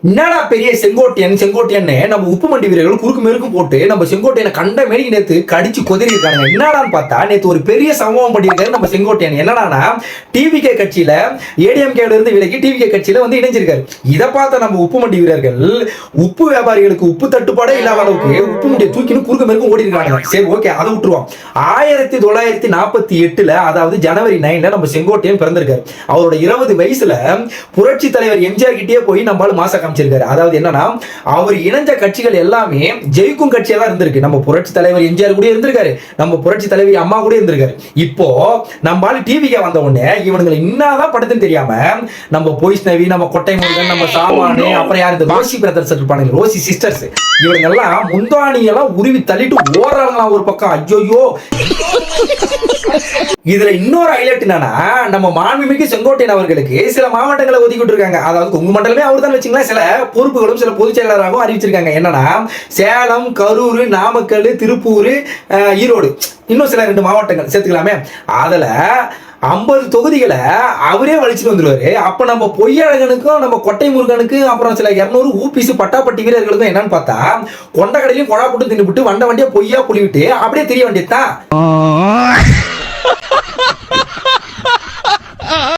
என்னடா பெரிய செங்கோட்டையன் நம்ம உப்பு மண்டி வீரர்கள் குறுக்கு மேற்கும் போட்டு நம்ம செங்கோட்டையனை கண்ட மேடிக்கு நேத்து கடிச்சு கொதிரி இருக்காங்க. என்னடான்னு பார்த்தா நேத்து ஒரு பெரிய சம்பவம் பண்ணியிருக்காரு நம்ம செங்கோட்டையன். என்னடானா டிவிகே கட்சியில ஏடிஎம்கேல இருந்து விலகி டிவிகே கட்சியில வந்து இணைஞ்சிருக்காரு. இதை பார்த்த நம்ம உப்பு மண்டி வீரர்கள் உப்பு வியாபாரிகளுக்கு உப்பு தட்டுப்பாடே இல்லாத அளவுக்கு உப்பு மண்டியை தூக்கின்னு குறுக்கு மேற்கும் ஓடி இருக்காங்க. சரி, ஓகே, அதை விட்டுருவோம். 1948 அதாவது ஜனவரி 9 நம்ம செங்கோட்டையன் பிறந்திருக்காரு. அவரோட 20 வயசுல புரட்சி தலைவர் எம்ஜிஆர் கிட்டே போய் நம்மளால மாச காமிச்சிருக்காரு. அதாவது என்னன்னா, அவர் இணைஞ்ச கட்சிகள் எல்லாமே ஜெயிக்கும் கட்சியா தான் இருந்திருக்கு. நம்ம புரட்சி தலைவர் எம்ஜிஆர் கூட இருந்திருக்காரு, நம்ம புரட்சி தலைவி அம்மா கூட இருந்திருக்காரு. இப்போ நம்மளால டிவிக்கு வந்த உடனே இவனுங்களை என்னதான் படுத்துன்னு தெரியாம நம்ம போய்ஸ்னவி, நம்ம கொட்டை முருகன், நம்ம சாமானு, அப்புறம் யார் இந்த ரோசி பிரதர்ஸ் இருப்பாங்க, ரோசி சிஸ்டர்ஸ், இவங்க எல்லாம் முந்தானியெல்லாம் உருவி தள்ளிட்டு ஓடுறாங்களாம் ஒரு பக்கம். ஐயோ, இதுல இன்னொரு ஹைலைட் என்னன்னா, நம்ம மாண்புமிகு செங்கோட்டையன் அவர்களுக்கு சில மாவட்டங்களை ஒதுக்கிட்டு இருக்காங்க. அதாவது கொங்கு மண்டலமே அவர் தான் வச்சுங்களேன். சில பொறுப்புகளும் சில பொதுச் செயலாளராகவும் அறிவிச்சிருக்காங்க. என்னன்னா, சேலம், கரூர், நாமக்கல், திருப்பூர், ஈரோடு, இன்னும் சில 2 மாவட்டங்கள் சேர்த்துக்கலாமே. அதுல 50 தொகுதிகளை அவரே வலிச்சுட்டு வந்துருவாரு. அப்ப நம்ம பொய்யழகனுக்கும் நம்ம கொட்டை முருகனுக்கும் அப்புறம் சில 200 ஊபிசு பட்டாப்பட்டி வீரர்களுக்கும் என்னன்னு பார்த்தா, கொண்ட கடையிலையும் கொடா போட்டு தின்னுபிட்டு வண்ட வண்டியா பொய்யா புளிவிட்டு அப்படியே தெரிய வேண்டியதுதான்.